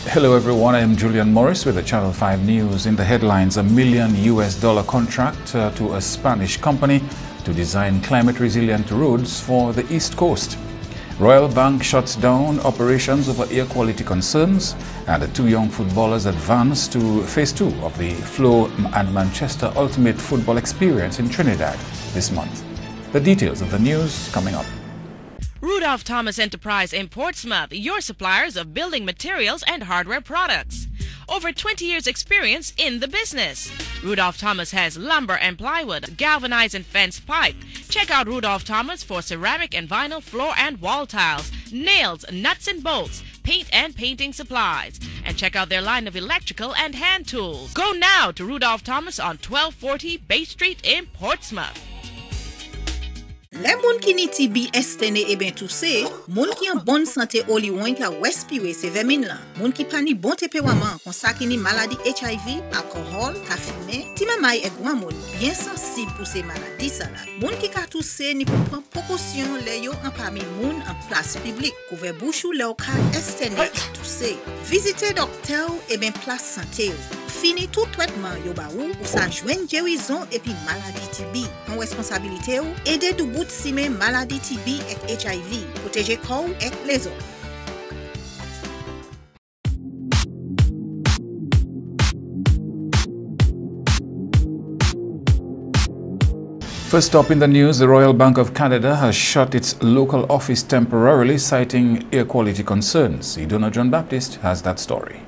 Hello everyone, I am Julian Morris with the Channel 5 News. In the headlines, $1 million contract to a Spanish company to design climate-resilient roads for the East Coast. Royal Bank shuts down operations over air quality concerns, and the two young footballers advance to Phase 2 of the Flow and Manchester Ultimate Football Experience in Trinidad this month. The details of the news coming up. Rudolph Thomas Enterprise in Portsmouth, your suppliers of building materials and hardware products. Over 20 years experience in the business. Rudolph Thomas has lumber and plywood, galvanized and fenced pipe. Check out Rudolph Thomas for ceramic and vinyl floor and wall tiles, nails, nuts and bolts, paint and painting supplies. And check out their line of electrical and hand tools. Go now to Rudolph Thomas on 1240 Bay Street in Portsmouth. Les moun qui ni TB estene et ben tout se, moun qui en bonne santé oli wen ka respire se vermine la. Moun qui pa ni bon tempérament kon sa ki ni maladie HIV, alcool, ka fumer, ti mamay e grand moun bien sensible pour ces maladies ça là. Moun qui ka tousse ni pou prendre précaution le yo en parmi moun en place publique, couvert bouche ou le ka estene et tousse. Visitez docteur et ben place santé. Fini tout traitement yo ba ou sa joine guérison et puis maladie TB. En responsabilité ou aider du bout si men maladie TB et HIV, protéger corps et les autres. First up in the news, the Royal Bank of Canada has shut its local office temporarily, citing air quality concerns. Idona John Baptist has that story.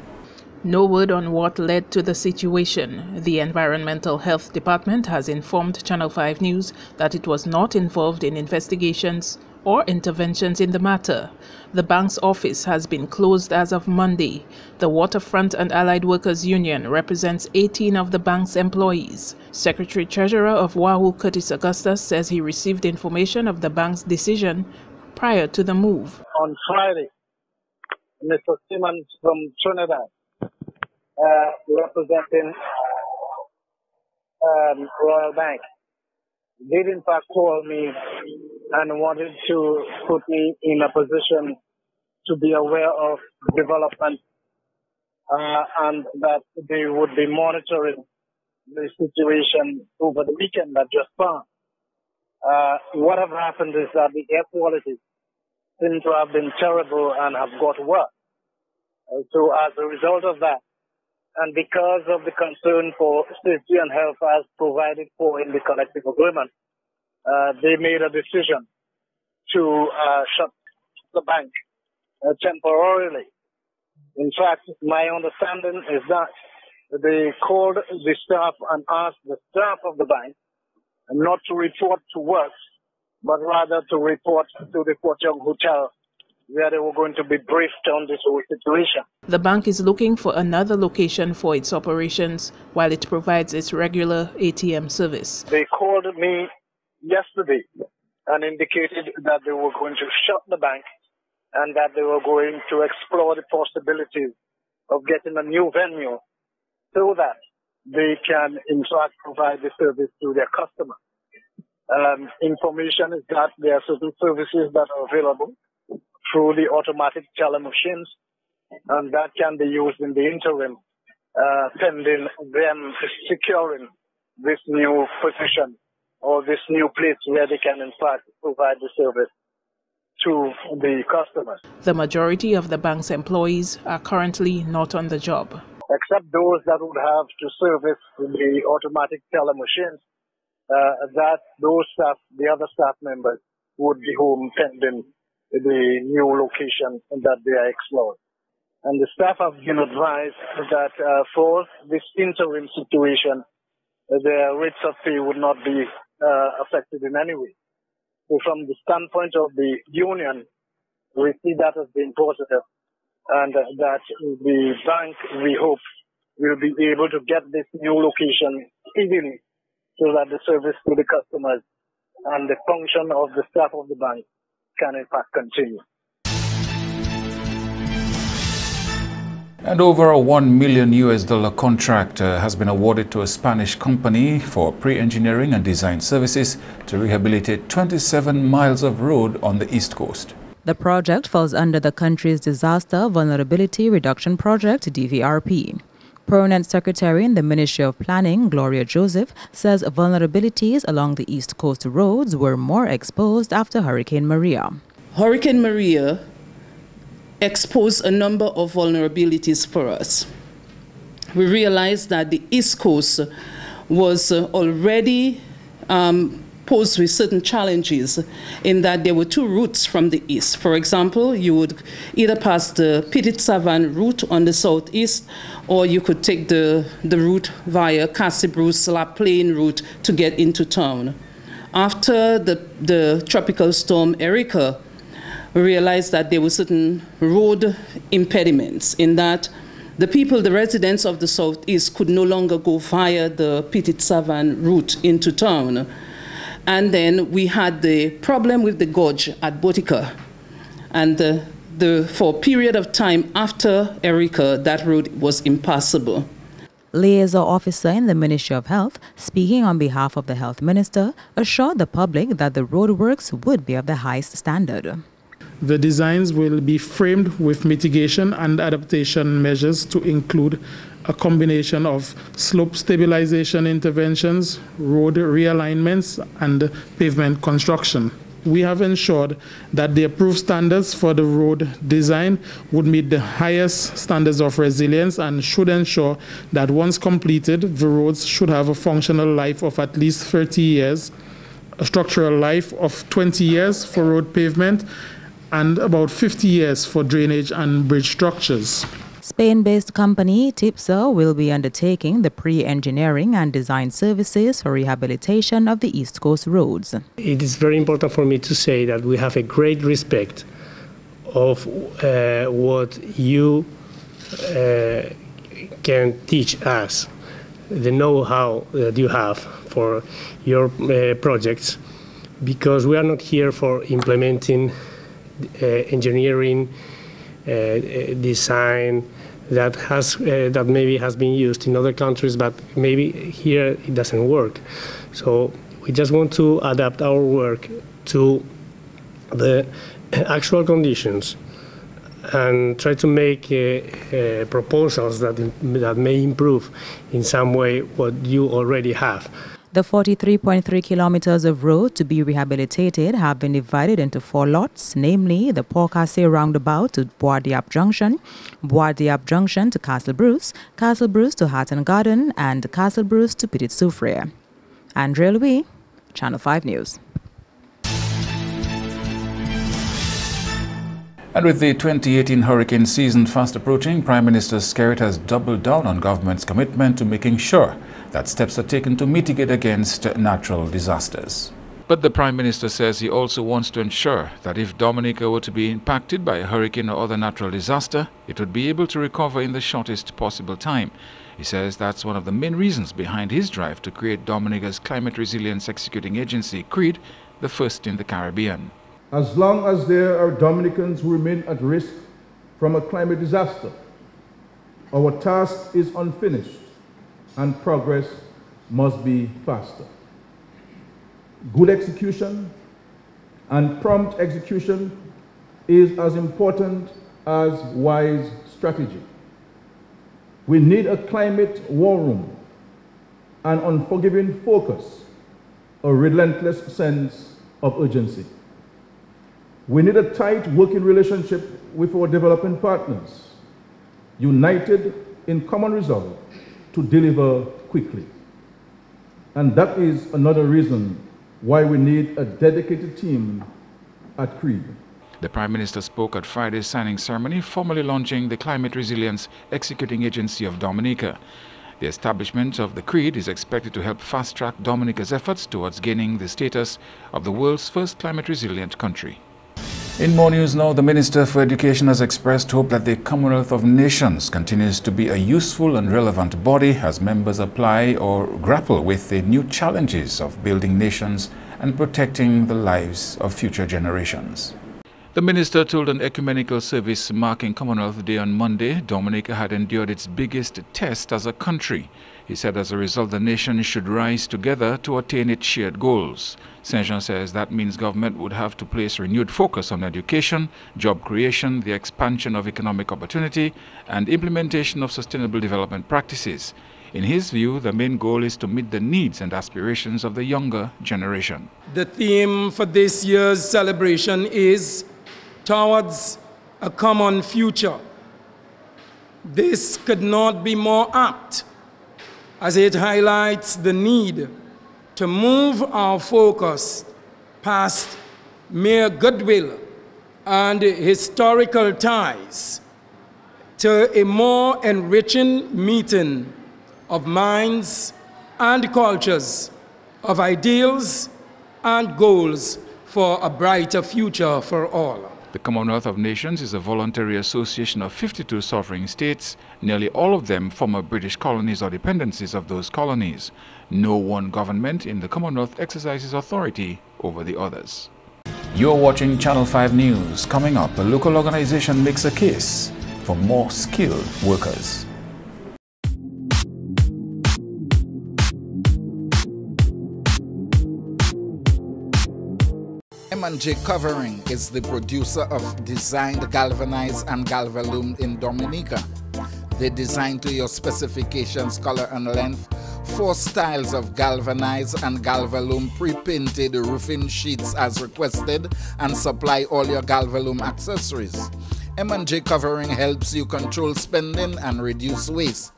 No word on what led to the situation. The Environmental Health Department has informed Channel 5 News that it was not involved in investigations or interventions in the matter. The bank's office has been closed as of Monday. The Waterfront and Allied Workers Union represents 18 of the bank's employees. Secretary-Treasurer of WAHU, Curtis Augustus, says he received information of the bank's decision prior to the move. On Friday, Mr. Simmons from Trinidad, representing Royal Bank, did in fact call me and wanted to put me in a position to be aware of development and that they would be monitoring the situation over the weekend that just passed. What have happened is that the air quality seems to have been terrible and have got worse. So as a result of that, and because of the concern for safety and health as provided for in the collective agreement, they made a decision to shut the bank temporarily. In fact, my understanding is that they called the staff and asked the staff of the bank not to report to work, but rather to report to the Port Young Hotel, where they were going to be briefed on this whole situation. The bank is looking for another location for its operations while it provides its regular ATM service. They called me yesterday and indicated that they were going to shut the bank and that they were going to explore the possibilities of getting a new venue so that they can in fact provide the service to their customers. Information is that there are certain services that are available through the automatic teller machines, and that can be used in the interim, pending them securing this new position or this new place where they can in fact provide the service to the customers. The majority of the bank's employees are currently not on the job. Except those that would have to service the automatic teller machines, that those staff, the other staff members, would be home pending the new location that they are exploring. And the staff have been advised that for this interim situation, their rates of pay would not be affected in any way. So from the standpoint of the union, we see that as being positive, and that the bank, we hope, will be able to get this new location easily so that the service to the customers and the function of the staff of the bank can in fact continue. And over a $1 million contract has been awarded to a Spanish company for pre-engineering and design services to rehabilitate 27 miles of road on the East Coast. The project falls under the country's Disaster Vulnerability Reduction Project, DVRP. Permanent Secretary in the Ministry of Planning, Gloria Joseph, says vulnerabilities along the East Coast roads were more exposed after Hurricane Maria. Hurricane Maria exposed a number of vulnerabilities for us. We realized that the East Coast was already posed with certain challenges in that there were two routes from the east. For example, you would either pass the Petit Savane route on the southeast, or you could take the route via Castle-Bruce, La Plaine route to get into town. After the tropical storm Erica, we realized that there were certain road impediments in that the residents of the southeast could no longer go via the Petit Savane route into town. And then we had the problem with the gorge at Dominica. And for a period of time after Erica, that road was impassable. Liaison officer in the Ministry of Health, speaking on behalf of the Health Minister, assured the public that the roadworks would be of the highest standard. The designs will be framed with mitigation and adaptation measures to include a combination of slope stabilization interventions, road realignments, and pavement construction. We have ensured that the approved standards for the road design would meet the highest standards of resilience and should ensure that once completed, the roads should have a functional life of at least 30 years, a structural life of 20 years for road pavement, and about 50 years for drainage and bridge structures. Spain-based company TIPSA will be undertaking the pre-engineering and design services for rehabilitation of the East Coast roads. It is very important for me to say that we have a great respect of what you can teach us, the know-how that you have for your projects, because we are not here for implementing engineering, design that maybe has been used in other countries, but maybe here it doesn't work. So we just want to adapt our work to the actual conditions and try to make proposals that may improve in some way what you already have. The 43.3 kilometers of road to be rehabilitated have been divided into 4 lots, namely the Port-Cassé roundabout to Bois-Diab Junction to Castle-Bruce, Castle-Bruce to Hatton Garden, and Castle-Bruce to Petit Soufrière. Andrea Louis, Channel 5 News. And with the 2018 hurricane season fast approaching, Prime Minister Skerrit has doubled down on government's commitment to making sure that steps are taken to mitigate against natural disasters. But the Prime Minister says he also wants to ensure that if Dominica were to be impacted by a hurricane or other natural disaster, it would be able to recover in the shortest possible time. He says that's one of the main reasons behind his drive to create Dominica's Climate Resilience Executing Agency, CREAD, the first in the Caribbean. As long as there are Dominicans who remain at risk from a climate disaster, our task is unfinished and progress must be faster. Good execution and prompt execution is as important as wise strategy. We need a climate war room, an unforgiving focus, a relentless sense of urgency. We need a tight working relationship with our developing partners, united in common resolve to deliver quickly. And that is another reason why we need a dedicated team at CREAD. The Prime Minister spoke at Friday's signing ceremony, formally launching the Climate Resilience Executing Agency of Dominica. The establishment of the CREAD is expected to help fast-track Dominica's efforts towards gaining the status of the world's first climate-resilient country. In more news now, the Minister for Education has expressed hope that the Commonwealth of Nations continues to be a useful and relevant body as members apply or grapple with the new challenges of building nations and protecting the lives of future generations. The minister told an ecumenical service marking Commonwealth Day on Monday, Dominica had endured its biggest test as a country. He said as a result, the nation should rise together to attain its shared goals. St. Jean says that means government would have to place renewed focus on education, job creation, the expansion of economic opportunity, and implementation of sustainable development practices. In his view, the main goal is to meet the needs and aspirations of the younger generation. The theme for this year's celebration is Towards a Common Future. This could not be more apt, as it highlights the need to move our focus past mere goodwill and historical ties to a more enriching meeting of minds and cultures, of ideals and goals for a brighter future for all. The Commonwealth of Nations is a voluntary association of 52 sovereign states, nearly all of them former British colonies or dependencies of those colonies. No one government in the Commonwealth exercises authority over the others. You're watching Channel 5 News. Coming up, a local organization makes a case for more skilled workers. M&J Covering is the producer of designed galvanized and galvalume in Dominica. They design to your specifications, color and length, 4 styles of galvanized and galvalume pre-painted roofing sheets as requested, and supply all your galvalume accessories. M&J Covering helps you control spending and reduce waste.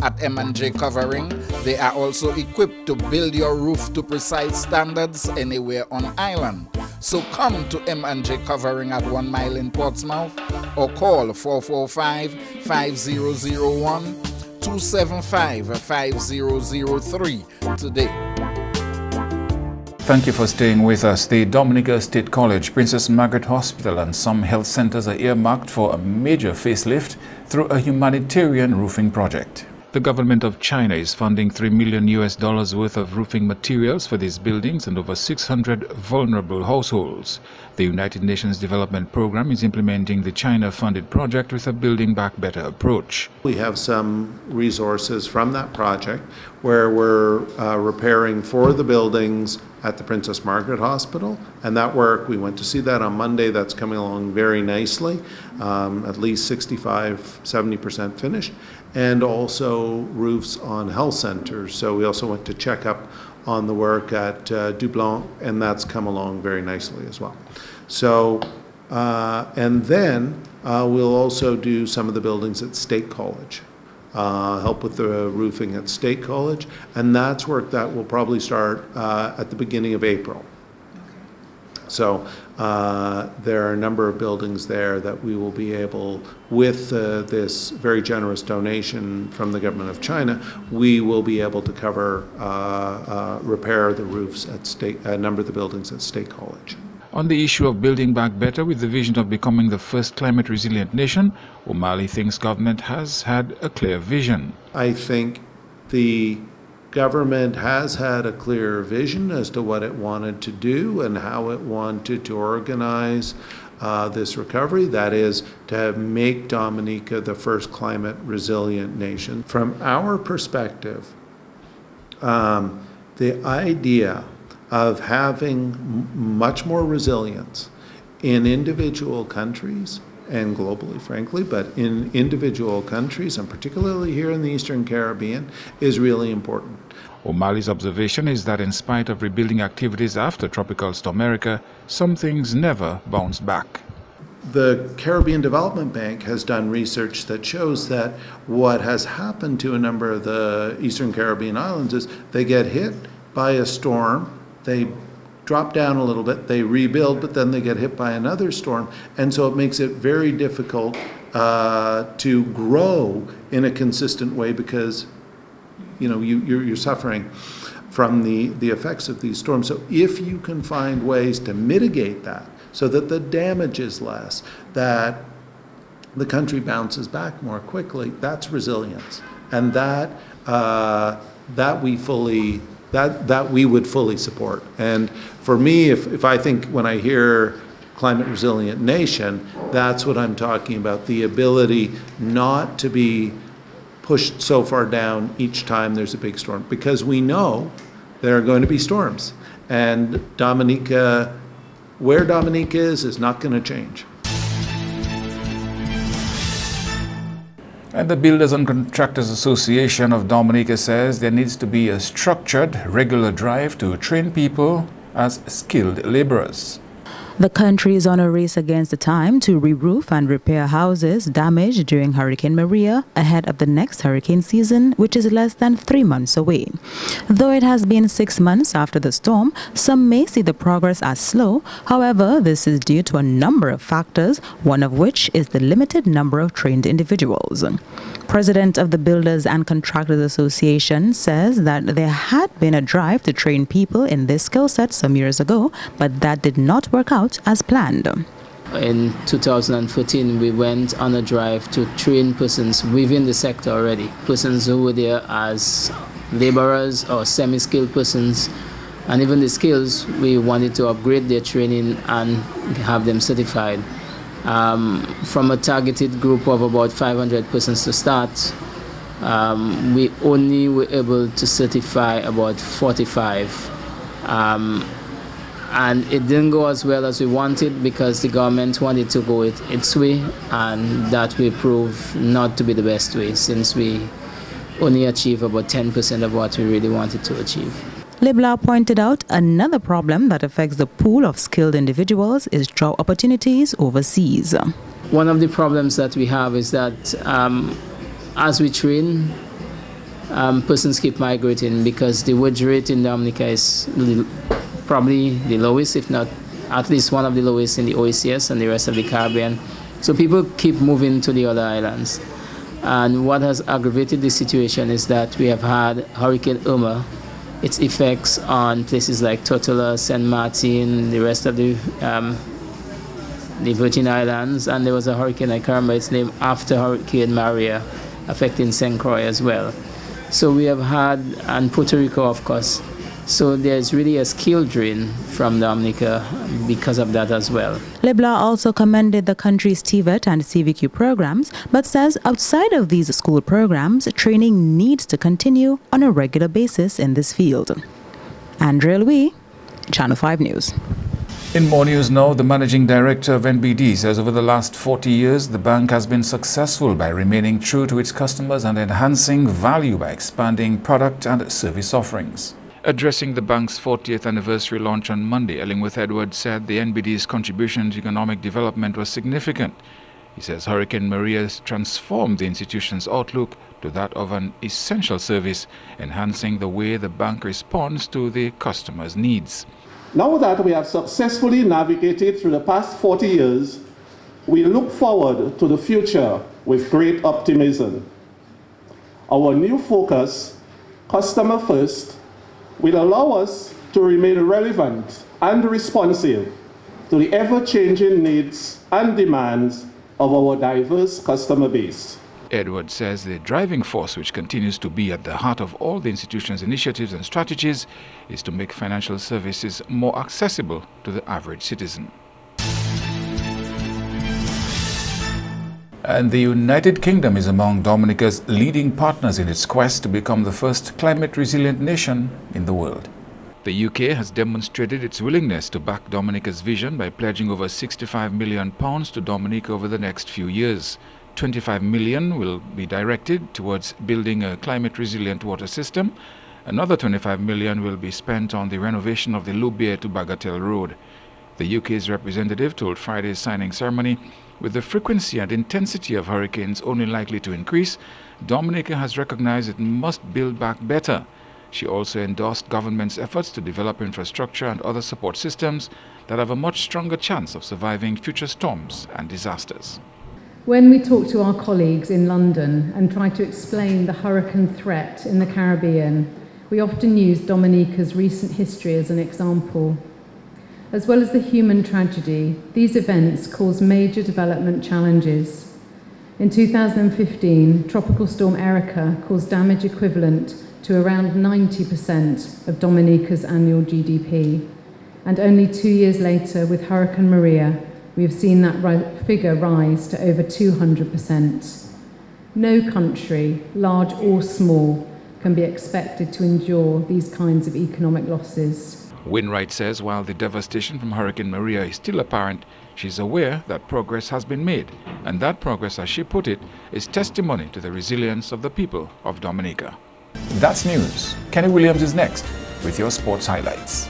At M&J Covering, they are also equipped to build your roof to precise standards anywhere on island. So come to M&J Covering at 1 Mile in Portsmouth or call 445-5001, 275-5003 today. Thank you for staying with us. The Dominica State College, Princess Margaret Hospital and some health centers are earmarked for a major facelift through a humanitarian roofing project. The government of China is funding $3 million worth of roofing materials for these buildings and over 600 vulnerable households. The United Nations Development Program is implementing the China-funded project with a Building Back Better approach. We have some resources from that project where we're repairing 4 of the buildings at the Princess Margaret Hospital, and that work, we went to see that on Monday. That's coming along very nicely, at least 65–70% finished, and also roofs on health centers. So we also went to check up on the work at Dublin, and that's come along very nicely as well. So, and then we'll also do some of the buildings at State College. Help with the roofing at State College, and that's work that will probably start at the beginning of April. So there are a number of buildings there that we will be able, with this very generous donation from the government of China, we will be able to cover, repair the roofs at a number of the buildings at State College. On the issue of building back better with the vision of becoming the first climate resilient nation, O'Malley thinks government has had a clear vision. I think the government has had a clear vision as to what it wanted to do and how it wanted to organize this recovery. That is, to make Dominica the first climate resilient nation. From our perspective, the idea of having much more resilience in individual countries and globally, frankly, but in individual countries, and particularly here in the Eastern Caribbean, is really important. O'Malley's observation is that in spite of rebuilding activities after Tropical Storm Erika, some things never bounced back. The Caribbean Development Bank has done research that shows that what has happened to a number of the Eastern Caribbean islands is they get hit by a storm, they drop down a little bit, they rebuild, but then they get hit by another storm, and so it makes it very difficult to grow in a consistent way because you're suffering from the effects of these storms. So if you can find ways to mitigate that so that the damage is less, that the country bounces back more quickly, that's resilience, and that we would fully support. And for me, if I think, when I hear climate resilient nation, that's what I'm talking about, the ability not to be pushed so far down each time there's a big storm, because we know there are going to be storms. And Dominica, where Dominica is not going to change. And the Builders and Contractors Association of Dominica says there needs to be a structured, regular drive to train people as skilled laborers. The country is on a race against the time to re-roof and repair houses damaged during Hurricane Maria ahead of the next hurricane season, which is less than 3 months away. Though it has been 6 months after the storm, some may see the progress as slow. However, this is due to a number of factors, one of which is the limited number of trained individuals. President of the Builders and Contractors Association says that there had been a drive to train people in this skill set some years ago, but that did not work out as planned. In 2014, we went on a drive to train persons within the sector already, persons who were there as laborers or semi-skilled persons, and even the skills, we wanted to upgrade their training and have them certified. From a targeted group of about 500 persons to start, we only were able to certify about 45. And it didn't go as well as we wanted because the government wanted to go its way, and that will prove not to be the best way since we only achieve about 10% of what we really wanted to achieve. Leblanc pointed out another problem that affects the pool of skilled individuals is job opportunities overseas. One of the problems that we have is that as we train, persons keep migrating because the wage rate in Dominica is probably the lowest, if not at least one of the lowest in the OECS and the rest of the Caribbean. So people keep moving to the other islands. And what has aggravated the situation is that we have had Hurricane Irma, its effects on places like Tortola, St. Martin, the rest of the Virgin Islands, and there was a hurricane, I can't remember its name, after Hurricane Maria, affecting St. Croix as well. So we have had, and Puerto Rico, of course. So there's really a skill drain from Dominica because of that as well. Leblanc also commended the country's TVET and CVQ programs, but says outside of these school programs, training needs to continue on a regular basis in this field. Andrea Louis, Channel 5 News. In more news now, the managing director of NBD says over the last 40 years, the bank has been successful by remaining true to its customers and enhancing value by expanding product and service offerings. Addressing the bank's 40th anniversary launch on Monday, Ellingworth Edwards said the NBD's contribution to economic development was significant. He says Hurricane Maria transformed the institution's outlook to that of an essential service, enhancing the way the bank responds to the customer's needs. Now that we have successfully navigated through the past 40 years, we look forward to the future with great optimism. Our new focus, customer first, will allow us to remain relevant and responsive to the ever-changing needs and demands of our diverse customer base. Edwards says the driving force which continues to be at the heart of all the institution's initiatives and strategies is to make financial services more accessible to the average citizen. And the United Kingdom is among Dominica's leading partners in its quest to become the first climate-resilient nation in the world. The UK has demonstrated its willingness to back Dominica's vision by pledging over £65 million to Dominica over the next few years. $25 million will be directed towards building a climate-resilient water system. Another $25 million will be spent on the renovation of the Loubier to Bagatelle Road. The UK's representative told Friday's signing ceremony, with the frequency and intensity of hurricanes only likely to increase, Dominica has recognized it must build back better. She also endorsed government's efforts to develop infrastructure and other support systems that have a much stronger chance of surviving future storms and disasters. When we talk to our colleagues in London and try to explain the hurricane threat in the Caribbean, we often use Dominica's recent history as an example. As well as the human tragedy, these events cause major development challenges. In 2015, Tropical Storm Erica caused damage equivalent to around 90% of Dominica's annual GDP. And only 2 years later, with Hurricane Maria, we have seen that figure rise to over 200%. No country, large or small, can be expected to endure these kinds of economic losses. Wainwright says while the devastation from Hurricane Maria is still apparent, she's aware that progress has been made, and that progress, as she put it, is testimony to the resilience of the people of Dominica. That's news. Kenny Williams is next with your sports highlights.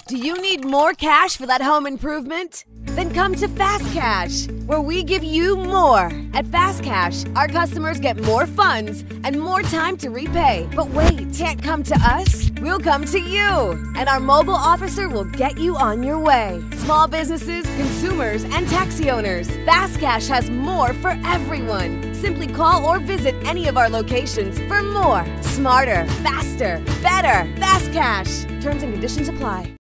Do you need more cash for that home improvement? Then come to Fast Cash, where we give you more. At Fast Cash, our customers get more funds and more time to repay. But wait, can't come to us? We'll come to you, and our mobile officer will get you on your way. Small businesses, consumers, and taxi owners. Fast Cash has more for everyone. Simply call or visit any of our locations for more. Smarter, faster, better. Fast Cash. Terms and conditions apply.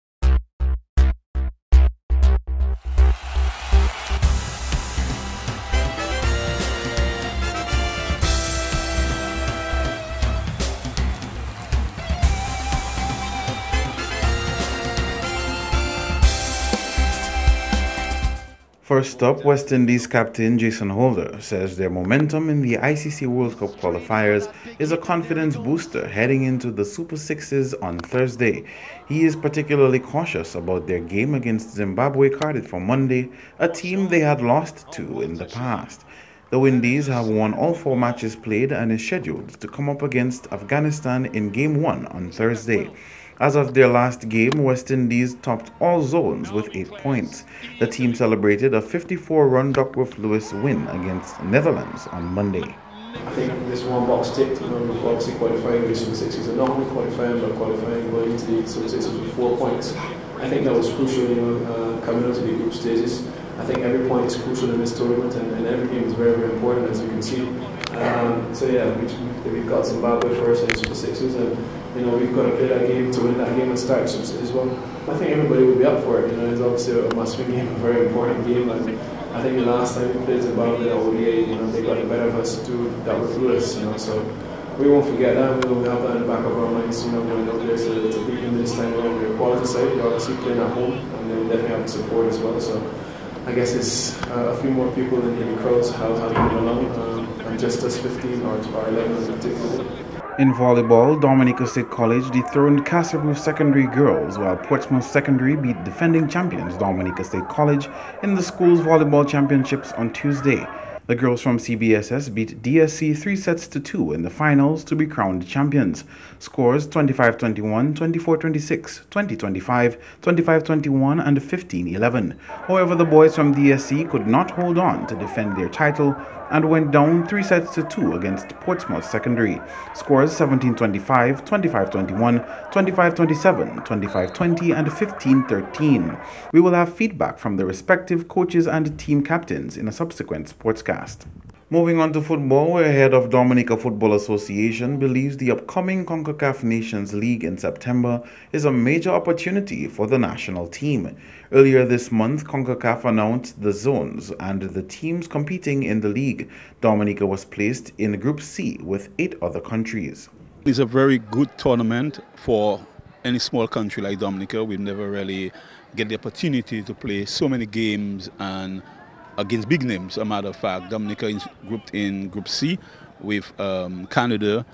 First up, West Indies captain Jason Holder says their momentum in the ICC World Cup qualifiers is a confidence booster heading into the Super Sixes on Thursday. He is particularly cautious about their game against Zimbabwe carded for Monday, a team they had lost to in the past. The Windies have won all 4 matches played and is scheduled to come up against Afghanistan in Game 1 on Thursday. As of their last game, West Indies topped all zones with 8 points. The team celebrated a 54-run Duckworth-Lewis win against Netherlands on Monday. I think this one box ticked. We've obviously qualifying with Super Sixes and not only qualifying but qualifying going into the Super Sixes with 4 points. I think that was crucial, coming out to the group stages. I think every point is crucial in this tournament and every game is very, very important, as you can see. So yeah, we've got Zimbabwe first in Super Sixes, and we've got to play that game to win that game and start Super Sixes as well. I think everybody will be up for it. It's obviously a must-win game, a very important game. And I think the last time we played Zimbabwe at ODA, they got the better of us to do that with Lewis. So we won't forget that. We will have that in the back of our minds. Going out there to beat them this time around. We're a quality side. We're obviously playing at home, and they will definitely have the support as well. So I guess it's a few more people in the crowds have been along, and just us 15 or 11 in particular. In volleyball, Dominica State College dethroned Castlebrew Secondary girls, while Portsmouth Secondary beat defending champions Dominica State College in the school's volleyball championships on Tuesday. The girls from CBSS beat DSC 3-2 in the finals to be crowned champions. Scores 25-21, 24-26, 20-25, 25-21 and 15-11. However, the boys from DSC could not hold on to defend their title and went down 3-2 against Portsmouth Secondary. Scores 17-25, 25-21, 25-27, 25-20 and 15-13. We will have feedback from the respective coaches and team captains in a subsequent sportscast. Moving on to football, where head of Dominica Football Association believes the upcoming CONCACAF Nations League in September is a major opportunity for the national team. Earlier this month, CONCACAF announced the zones and the teams competing in the league. Dominica was placed in Group C with 8 other countries. It's a very good tournament for any small country like Dominica. We've never really get the opportunity to play so many games and against big names. As a matter of fact, Dominica is grouped in Group C with Canada,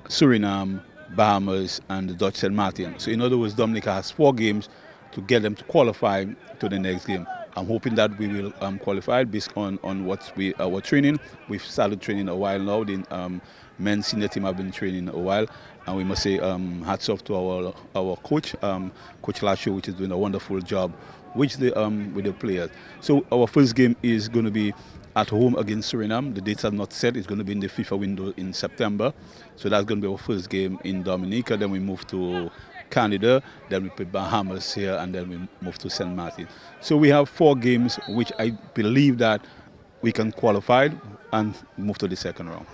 Suriname, Bahamas, and the Dutch St. Martin. So in other words, Dominica has 4 games to get them to qualify to the next game. I'm hoping that we will qualify based on what our training. We've started training a while now. The men's senior team have been training a while, and we must say hats off to our coach, Coach Lasho, which is doing a wonderful job with the players. So our first game is going to be at home against Suriname. The dates are not set. It's going to be in the FIFA window in September. So that's going to be our first game in Dominica. Then we move to Canada, then we play Bahamas here, and then we move to St. Martin. So we have 4 games which I believe that we can qualify and move to the second round.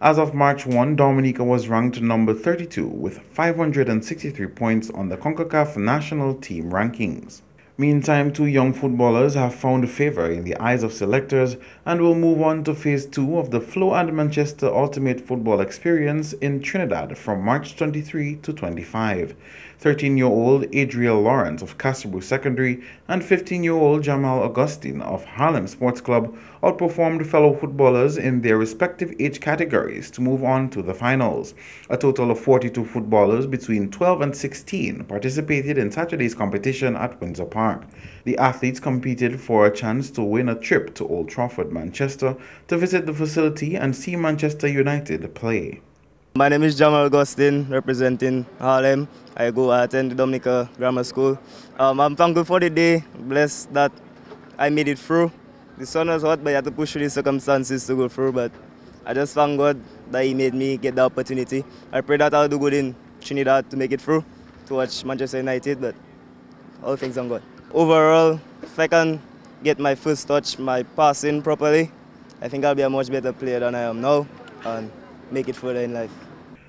As of March 1, Dominica was ranked number 32 with 563 points on the CONCACAF national team rankings. Meantime, two young footballers have found favor in the eyes of selectors and will move on to Phase 2 of the Flow and Manchester Ultimate Football Experience in Trinidad from March 23 to 25. 13-year-old Adriel Lawrence of Castlebrook Secondary and 15-year-old Jamal Augustine of Harlem Sports Club outperformed fellow footballers in their respective age categories to move on to the finals. A total of 42 footballers between 12 and 16 participated in Saturday's competition at Windsor Park. The athletes competed for a chance to win a trip to Old Trafford, Manchester, to visit the facility and see Manchester United play. My name is Jamal Augustine, representing Harlem. I attend the Dominica Grammar School. I'm thankful for the day, blessed that I made it through. The sun was hot, but I had to push through the circumstances to go through. But I just thank God that He made me get the opportunity. I pray that I'll do good in Trinidad to make it through, to watch Manchester United, but all things on God. Overall, if I can get my first touch, my passing properly, I think I'll be a much better player than I am now and make it further in life.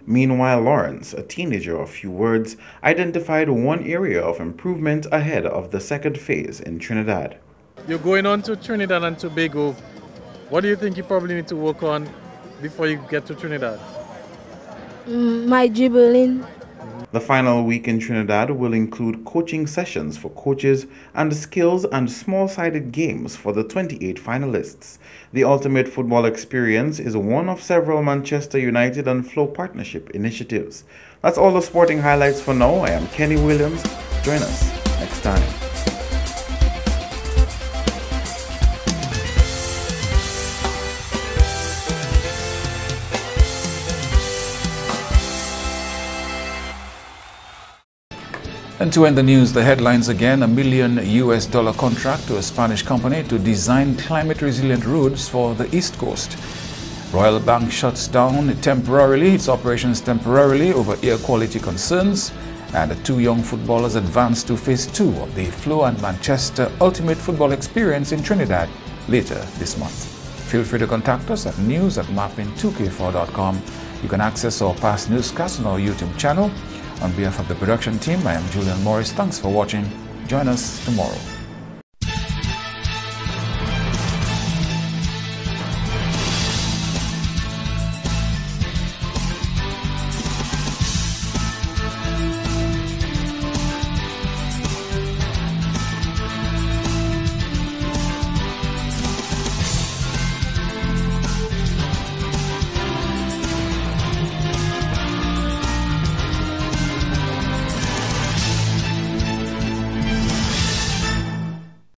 Meanwhile, Lawrence, a teenager of few words, identified one area of improvement ahead of the second phase in Trinidad. You're going on to Trinidad and Tobago. What do you think you probably need to work on before you get to Trinidad? My dribbling. The final week in Trinidad will include coaching sessions for coaches and skills and small-sided games for the 28 finalists. The Ultimate Football Experience is one of several Manchester United and Flow partnership initiatives. That's all the sporting highlights for now. I am Kenny Williams. Join us next time. And to end the news, the headlines again: $1 million contract to a Spanish company to design climate-resilient roads for the East Coast. Royal Bank shuts down its operations temporarily over air quality concerns. And the two young footballers advance to Phase 2 of the Flow and Manchester Ultimate Football Experience in Trinidad later this month. Feel free to contact us at news@mapping2k4.com. You can access our past newscasts on our YouTube channel. On behalf of the production team, I am Julian Morris. Thanks for watching. Join us tomorrow.